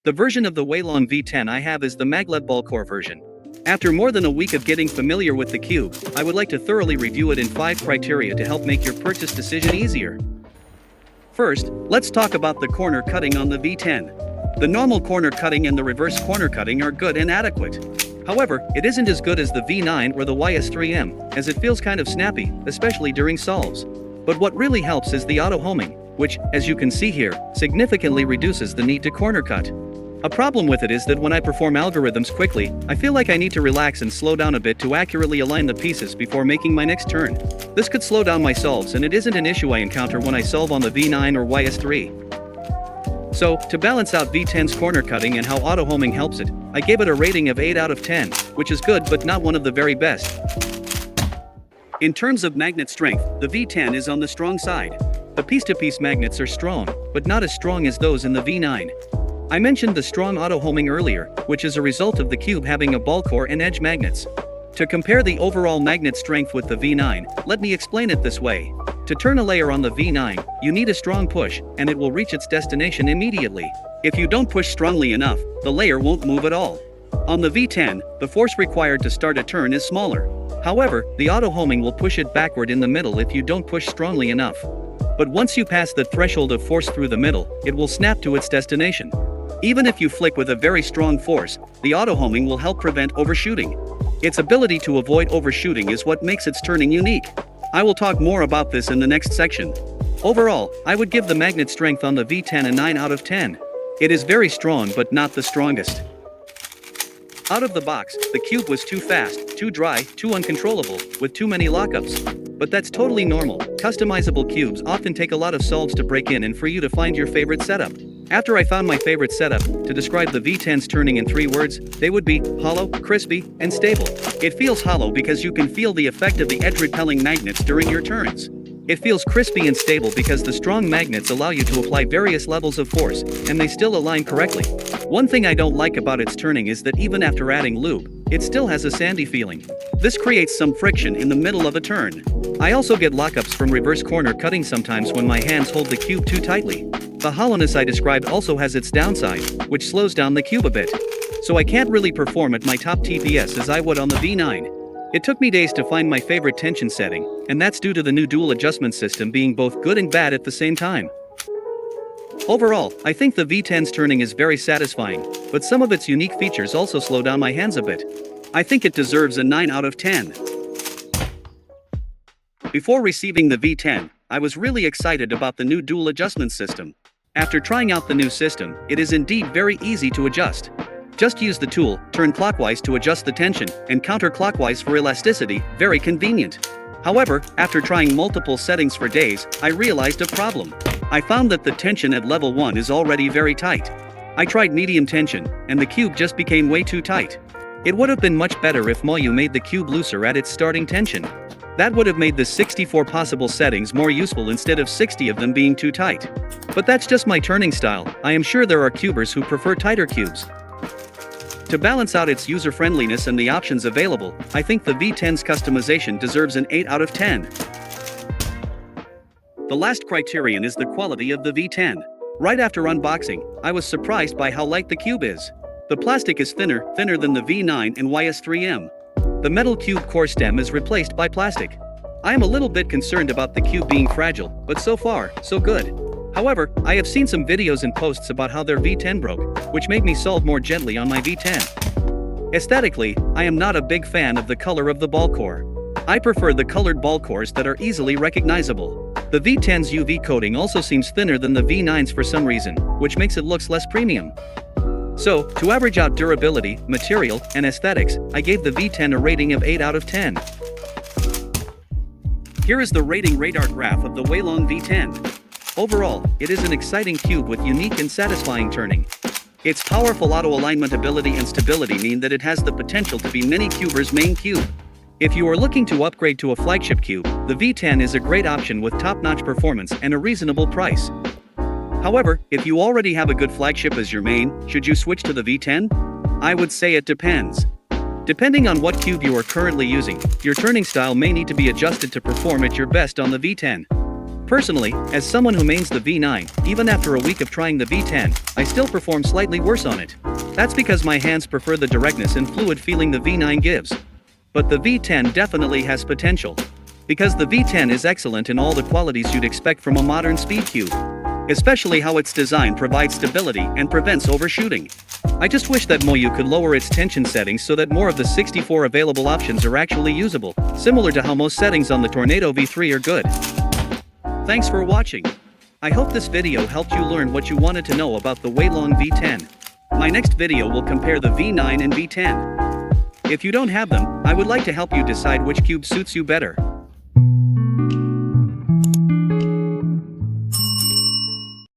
The version of the Weilong V10 I have is the Maglev Ball-core version. After more than a week of getting familiar with the cube, I would like to thoroughly review it in 5 criteria to help make your purchase decision easier. First, let's talk about the corner cutting on the V10. The normal corner cutting and the reverse corner cutting are good and adequate. However, it isn't as good as the V9 or the YS3M, as it feels kind of snappy, especially during solves. But what really helps is the auto homing, which, as you can see here, significantly reduces the need to corner cut. A problem with it is that when I perform algorithms quickly, I feel like I need to relax and slow down a bit to accurately align the pieces before making my next turn. This could slow down my solves, and it isn't an issue I encounter when I solve on the V9 or YS3. So, to balance out V10's corner cutting and how auto homing helps it, I gave it a rating of 8 out of 10, which is good but not one of the very best. In terms of magnet strength, the V10 is on the strong side. The piece-to-piece magnets are strong, but not as strong as those in the V9. I mentioned the strong auto homing earlier, which is a result of the cube having a ball core and edge magnets. To compare the overall magnet strength with the V9, let me explain it this way. To turn a layer on the V9, you need a strong push, and it will reach its destination immediately. If you don't push strongly enough, the layer won't move at all. On the V10, the force required to start a turn is smaller. However, the auto homing will push it backward in the middle if you don't push strongly enough. But once you pass the threshold of force through the middle, it will snap to its destination. Even if you flick with a very strong force, the auto homing will help prevent overshooting. Its ability to avoid overshooting is what makes its turning unique. I will talk more about this in the next section. Overall, I would give the magnet strength on the V10 a 9 out of 10. It is very strong but not the strongest. Out of the box, the cube was too fast, too dry, too uncontrollable, with too many lockups. But that's totally normal. Customizable cubes often take a lot of solves to break in and for you to find your favorite setup. After I found my favorite setup, to describe the V10's turning in 3 words, they would be hollow, crispy, and stable. It feels hollow because you can feel the effect of the edge-repelling magnets during your turns. It feels crispy and stable because the strong magnets allow you to apply various levels of force, and they still align correctly. One thing I don't like about its turning is that even after adding lube, it still has a sandy feeling. This creates some friction in the middle of a turn. I also get lockups from reverse corner cutting sometimes when my hands hold the cube too tightly. The hollowness I described also has its downside, which slows down the cube a bit. So I can't really perform at my top TPS as I would on the V9. It took me days to find my favorite tension setting, and that's due to the new dual adjustment system being both good and bad at the same time. Overall, I think the V10's turning is very satisfying, but some of its unique features also slow down my hands a bit. I think it deserves a 9 out of 10. Before receiving the V10, I was really excited about the new dual adjustment system. After trying out the new system, it is indeed very easy to adjust. Just use the tool, turn clockwise to adjust the tension, and counterclockwise for elasticity, very convenient. However, after trying multiple settings for days, I realized a problem. I found that the tension at level 1 is already very tight. I tried medium tension, and the cube just became way too tight. It would have been much better if Moyu made the cube looser at its starting tension. That would have made the 64 possible settings more useful instead of 60 of them being too tight. But that's just my turning style. I am sure there are cubers who prefer tighter cubes. To balance out its user-friendliness and the options available, I think the V10's customization deserves an 8 out of 10. The last criterion is the quality of the V10. Right after unboxing, I was surprised by how light the cube is. The plastic is thinner than the V9 and YS3M. The metal cube core stem is replaced by plastic. I am a little bit concerned about the cube being fragile, but so far, so good. However, I have seen some videos and posts about how their V10 broke, which made me solve more gently on my V10. Aesthetically, I am not a big fan of the color of the ball core. I prefer the colored ball cores that are easily recognizable. The V10's UV coating also seems thinner than the V9's for some reason, which makes it look less premium. So, to average out durability, material, and aesthetics, I gave the V10 a rating of 8 out of 10. Here is the rating radar graph of the Weilong V10. Overall, it is an exciting cube with unique and satisfying turning. Its powerful auto alignment ability and stability mean that it has the potential to be many cubers' main cube. If you are looking to upgrade to a flagship cube, the V10 is a great option with top-notch performance and a reasonable price. However, if you already have a good flagship as your main, should you switch to the V10? I would say it depends. Depending on what cube you are currently using, your turning style may need to be adjusted to perform at your best on the V10. Personally, as someone who mains the V9, even after a week of trying the V10, I still perform slightly worse on it. That's because my hands prefer the directness and fluid feeling the V9 gives. But the V10 definitely has potential. Because the V10 is excellent in all the qualities you'd expect from a modern speed cube. Especially how its design provides stability and prevents overshooting. I just wish that Moyu could lower its tension settings so that more of the 64 available options are actually usable, similar to how most settings on the Tornado V3 are good. Thanks for watching. I hope this video helped you learn what you wanted to know about the Weilong V10. My next video will compare the V9 and V10. If you don't have them, I would like to help you decide which cube suits you better.